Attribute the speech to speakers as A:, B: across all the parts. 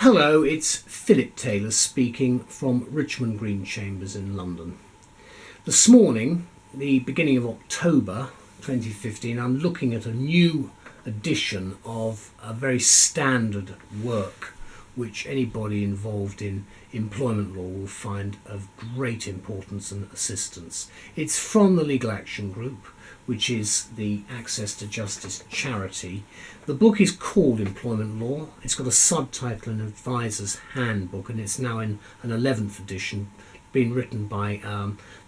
A: Hello, it's Phillip Taylor speaking from Richmond Green Chambers in London. This morning, the beginning of October 2015, I'm looking at a new edition of a very standard work which anybody involved in employment law will find of great importance and assistance. It's from the Legal Action Group, which is the Access to Justice charity. The book is called Employment Law. It's got a subtitle, An Advisor's Handbook, and it's now in an 11th edition, being written by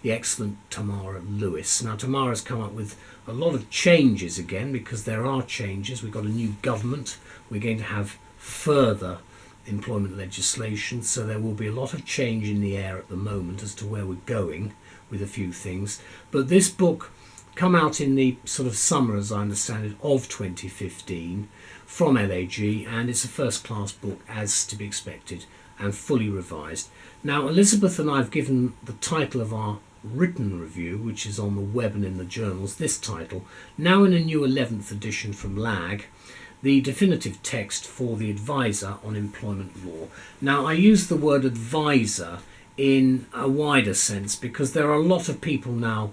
A: the excellent Tamara Lewis. Now, Tamara's come up with a lot of changes again, because there are changes. We've got a new government. We're going to have further employment legislation, so there will be a lot of change in the air at the moment as to where we're going with a few things. But this book come out in the sort of summer, as I understand it, of 2015 from LAG, and it's a first-class book as to be expected and fully revised. Now, Elizabeth and I have given the title of our written review, which is on the web and in the journals, this title, now in a new 11th edition from LAG, the definitive text for the advisor on employment law. Now, I use the word advisor in a wider sense because there are a lot of people now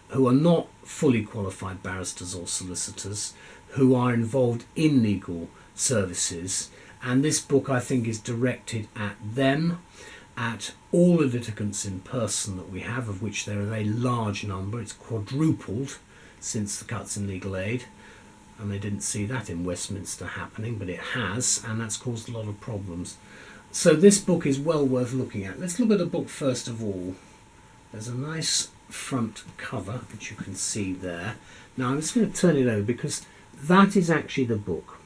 A: who are not fully qualified barristers or solicitors who are involved in legal services, and this book, I think, is directed at them, at all the litigants in person that we have, of which there are a large number. It's quadrupled since the cuts in legal aid, and they didn't see that in Westminster happening, but it has, and that's caused a lot of problems. So this book is well worth looking at. Let's look at the book first of all. There's a nice front cover, which you can see there. Now I'm just going to turn it over because that is actually the book.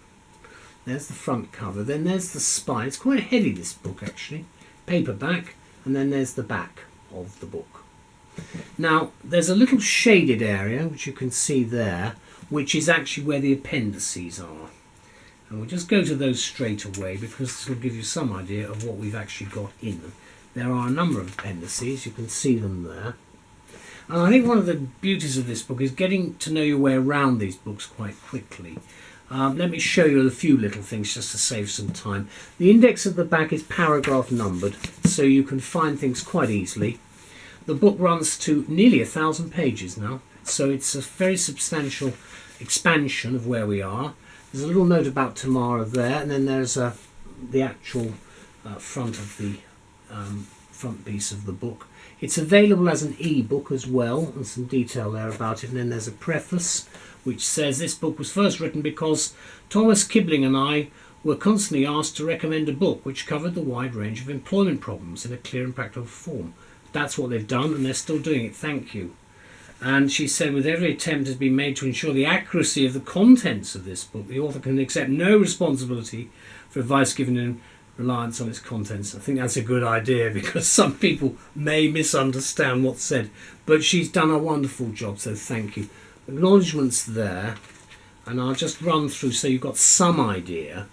A: There's the front cover, then there's the spine. It's quite heavy, this book, actually. Paperback, and then there's the back of the book. Now there's a little shaded area, which you can see there, which is actually where the appendices are. And we'll just go to those straight away because this will give you some idea of what we've actually got in them. There are a number of appendices, you can see them there. And I think one of the beauties of this book is getting to know your way around these books quite quickly. Let me show you a few little things just to save some time. The index at the back is paragraph numbered, so you can find things quite easily. The book runs to nearly 1,000 pages now, so it's a very substantial expansion of where we are. There's a little note about Tamara there, and then there's the actual front of the front piece of the book. It's available as an ebook as well, and some detail there about it. And then there's a preface which says this book was first written because Thomas Kibling and I were constantly asked to recommend a book which covered the wide range of employment problems in a clear and practical form. That's what they've done, and they're still doing it. Thank you. And she said, with every attempt has been made to ensure the accuracy of the contents of this book, the author can accept no responsibility for advice given in reliance on its contents. I think that's a good idea because some people may misunderstand what's said, but she's done a wonderful job, so thank you. Acknowledgements there, and I'll just run through so you've got some idea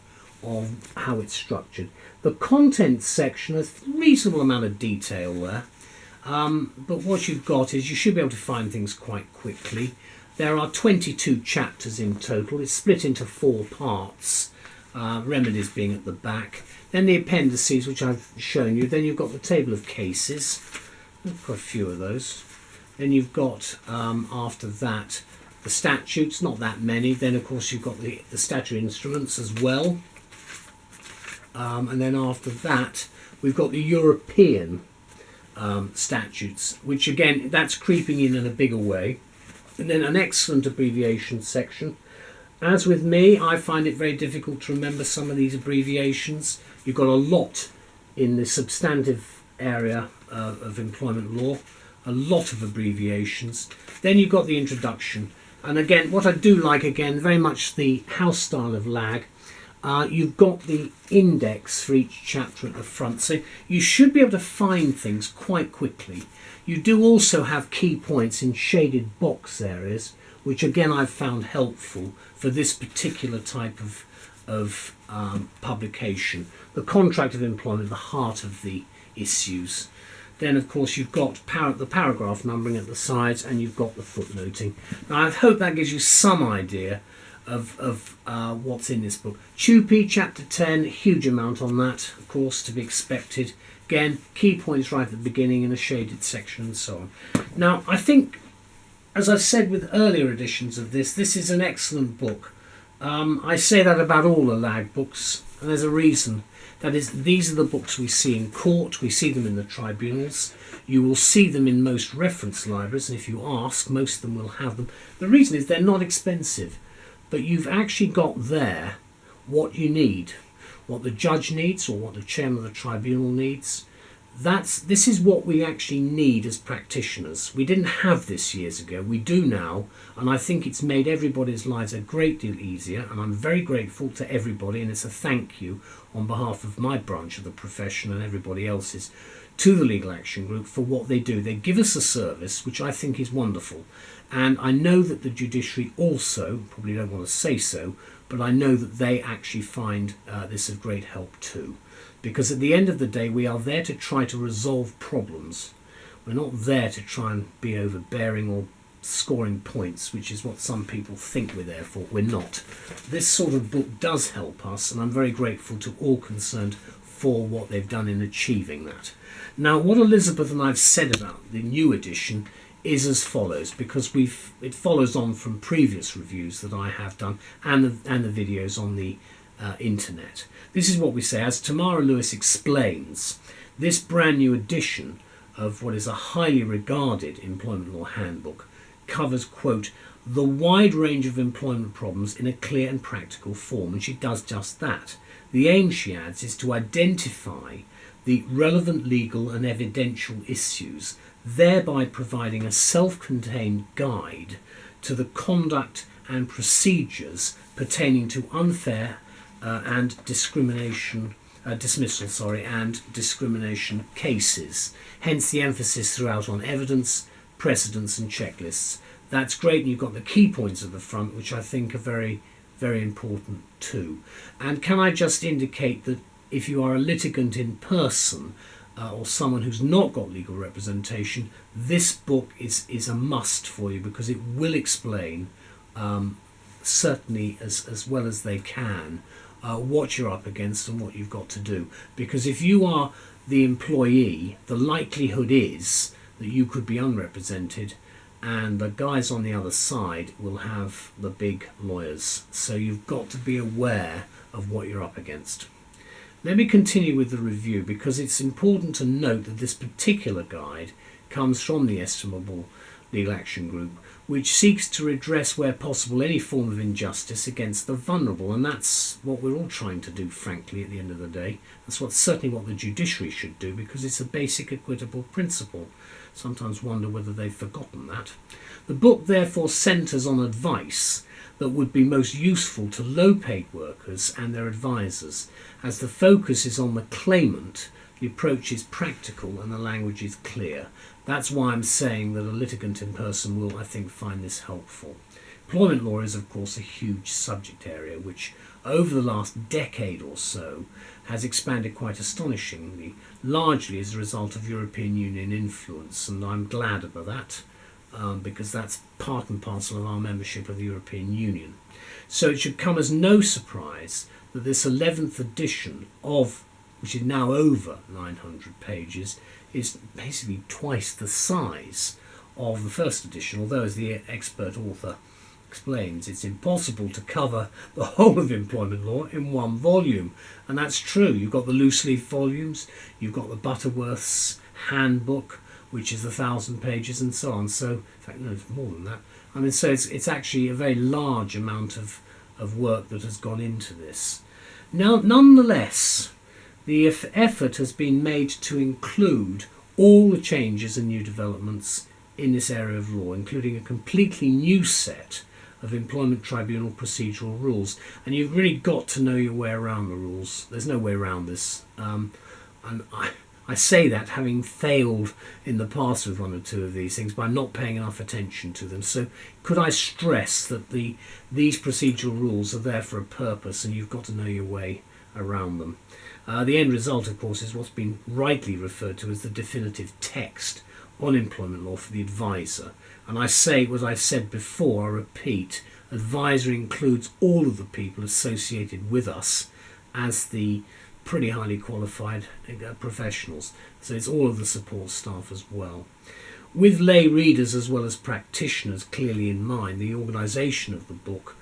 A: of how it's structured. The contents section has a reasonable amount of detail there. But what you've got is you should be able to find things quite quickly. There are 22 chapters in total. It's split into 4 parts, remedies being at the back. Then the appendices, which I've shown you. Then you've got the table of cases. There's quite a few of those. Then you've got, after that, the statutes, not that many. Then, of course, you've got the statutory instruments as well. And then after that, we've got the European statutes, which again, that's creeping in a bigger way. And then an excellent abbreviation section. As with me, I find it very difficult to remember some of these abbreviations. You've got a lot in the substantive area of employment law, a lot of abbreviations. Then you've got the introduction. And again, what I do like, again, very much the house style of LAG, you've got the index for each chapter at the front, so you should be able to find things quite quickly. You do also have key points in shaded box areas, which again I've found helpful for this particular type of publication. The contract of employment, the heart of the issues. Then, of course, you've got the paragraph numbering at the sides, and you've got the footnoting. Now, I hope that gives you some idea of what's in this book. Tupi, chapter 10, huge amount on that, of course, to be expected. Again, key points right at the beginning in a shaded section and so on. Now, I think, as I've said with earlier editions of this is an excellent book. I say that about all the LAG books, and there's a reason. That is, these are the books we see in court, we see them in the tribunals, you will see them in most reference libraries, and if you ask, most of them will have them. The reason is they're not expensive, but you've actually got there what you need, what the judge needs or what the chairman of the tribunal needs. This is what we actually need as practitioners. We didn't have this years ago, we do now, and I think it's made everybody's lives a great deal easier, and I'm very grateful to everybody, and it's a thank you on behalf of my branch of the profession and everybody else's to the Legal Action Group for what they do. They give us a service which I think is wonderful, and I know that the judiciary also, probably don't want to say so, but I know that they actually find this of great help too. Because at the end of the day, we are there to try to resolve problems. We're not there to try and be overbearing or scoring points, which is what some people think we're there for. We're not. This sort of book does help us, and I'm very grateful to all concerned for what they've done in achieving that. Now, what Elizabeth and I've said about the new edition is as follows, because it follows on from previous reviews that I have done and the videos on the internet. This is what we say. As Tamara Lewis explains, this brand new edition of what is a highly regarded Employment Law Handbook covers, quote, the wide range of employment problems in a clear and practical form, and she does just that. The aim, she adds, is to identify the relevant legal and evidential issues, thereby providing a self-contained guide to the conduct and procedures pertaining to unfair and dismissal and discrimination cases. Hence the emphasis throughout on evidence, precedents and checklists. That's great, and you've got the key points at the front, which I think are very, very important too. And can I just indicate that if you are a litigant in person or someone who's not got legal representation, this book is a must for you, because it will explain certainly as well as they can what you're up against and what you've got to do. Because if you are the employee, the likelihood is that you could be unrepresented, and the guys on the other side will have the big lawyers. So you've got to be aware of what you're up against. Let me continue with the review, because it's important to note that this particular guide comes from the estimable Legal Action Group, which seeks to redress where possible any form of injustice against the vulnerable, and that's what we're all trying to do, frankly, at the end of the day. That's certainly what the judiciary should do, because it's a basic equitable principle. Sometimes wonder whether they've forgotten that. The book therefore centres on advice that would be most useful to low-paid workers and their advisors. As the focus is on the claimant, the approach is practical and the language is clear. That's why I'm saying that a litigant in person will, I think, find this helpful. Employment law is, of course, a huge subject area which, over the last decade or so, has expanded quite astonishingly, largely as a result of European Union influence, and I'm glad about that, because that's part and parcel of our membership of the European Union. So it should come as no surprise that this 11th edition of, which is now over 900 pages, is basically twice the size of the first edition, although, as the expert author explains, it's impossible to cover the whole of employment law in one volume. And that's true. You've got the loose leaf volumes, you've got the Butterworth's handbook, which is 1,000 pages, and so on. So, in fact, no, it's more than that. I mean, so it's actually a very large amount of work that has gone into this. Now, nonetheless, the effort has been made to include all the changes and new developments in this area of law, including a completely new set of employment tribunal procedural rules. And you've really got to know your way around the rules. There's no way around this. And I say that having failed in the past with one or two of these things by not paying enough attention to them. So could I stress that these procedural rules are there for a purpose, and you've got to know your way around them. The end result, of course, is what's been rightly referred to as the definitive text on employment law for the advisor. And I say what I said before, I repeat, Advisory includes all of the people associated with us as the pretty highly qualified professionals. So it's all of the support staff as well. With lay readers as well as practitioners clearly in mind, the organisation of the book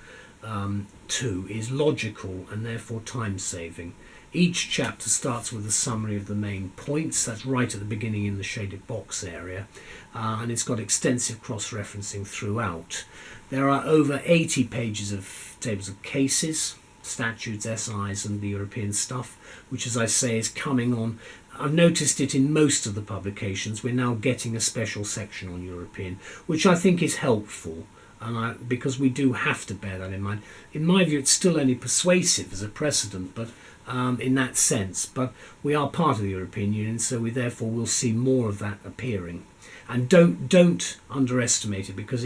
A: too is logical and therefore time-saving. Each chapter starts with a summary of the main points. That's right at the beginning in the shaded box area, and it's got extensive cross-referencing throughout. There are over 80 pages of tables of cases, statutes, SIs and the European stuff, which, as I say, is coming on. I've noticed it in most of the publications. We're now getting a special section on European, which I think is helpful, and because we do have to bear that in mind. In my view, it's still only persuasive as a precedent, but in that sense, but we are part of the European Union, so we therefore will see more of that appearing. And don't underestimate it, because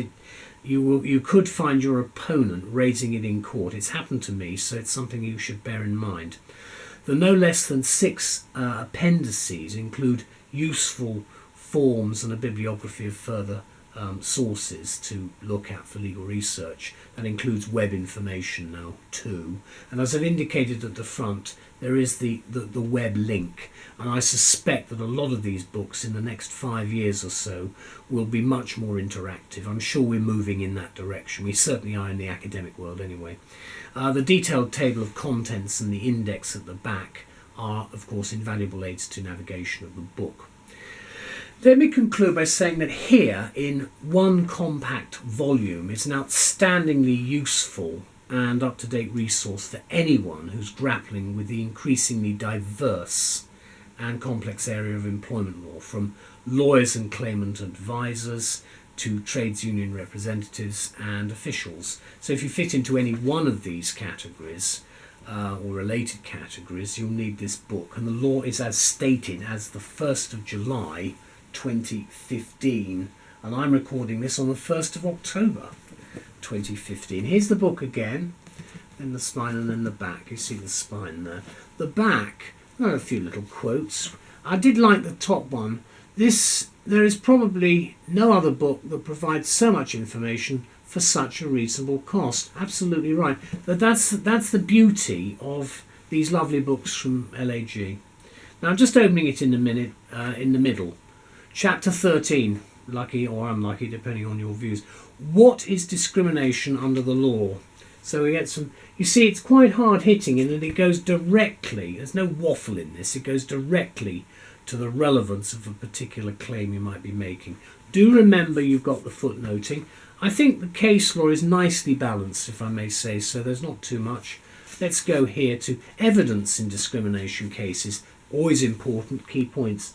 A: you could find your opponent raising it in court. It's happened to me, so it's something you should bear in mind. The no less than 6 appendices include useful forms and a bibliography of further sources to look at for legal research. That includes web information now too. And as I've indicated at the front, there is the web link. And I suspect that a lot of these books in the next 5 years or so will be much more interactive. I'm sure we're moving in that direction. We certainly are in the academic world anyway. The detailed table of contents and the index at the back are, of course, invaluable aids to navigation of the book. Let me conclude by saying that here, in one compact volume, it's an outstandingly useful and up-to-date resource for anyone who's grappling with the increasingly diverse and complex area of employment law, from lawyers and claimant advisors to trades union representatives and officials. So if you fit into any one of these categories or related categories, you'll need this book. And the law is as stated as the 1st of July 2015, and I'm recording this on the 1st of October 2015. Here's the book again, then the spine and then the back. You see the spine there. The back, there are a few little quotes. I did like the top one. There is probably no other book that provides so much information for such a reasonable cost. Absolutely right. But that's the beauty of these lovely books from LAG. Now I'm just opening it in the middle. Chapter 13, lucky or unlucky, depending on your views. What is discrimination under the law? So we get some, you see, it's quite hard hitting in that it goes directly, there's no waffle in this, it goes directly to the relevance of a particular claim you might be making. Do remember you've got the footnoting. I think the case law is nicely balanced, if I may say so, there's not too much. Let's go here to evidence in discrimination cases, always important, key points.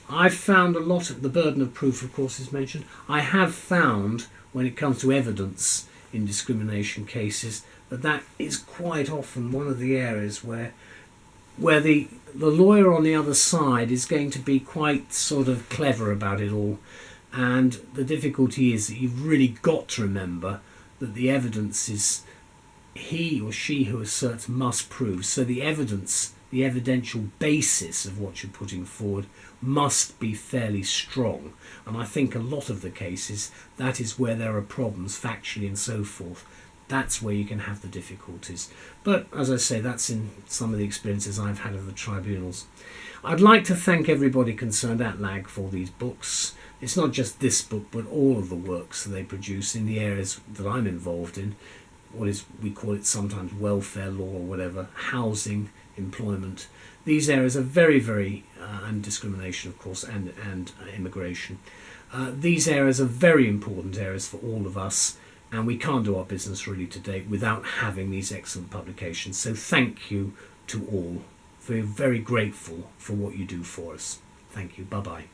A: I've found a lot of the burden of proof, of course, is mentioned. I have found, when it comes to evidence in discrimination cases, that is quite often one of the areas where the lawyer on the other side is going to be quite sort of clever about it all. And the difficulty is that you've really got to remember that the evidence is he or she who asserts must prove. So the evidence, the evidential basis of what you're putting forward must be fairly strong. And I think a lot of the cases, that is where there are problems factually and so forth. That's where you can have the difficulties. But as I say, that's in some of the experiences I've had of the tribunals. I'd like to thank everybody concerned at LAG for these books. It's not just this book, but all of the works that they produce in the areas that I'm involved in. We call it sometimes welfare law or whatever, housing, employment. These areas are very, very, and discrimination, of course, and immigration. These areas are very important areas for all of us, and we can't do our business really today without having these excellent publications. So thank you to all. We're very grateful for what you do for us. Thank you. Bye-bye.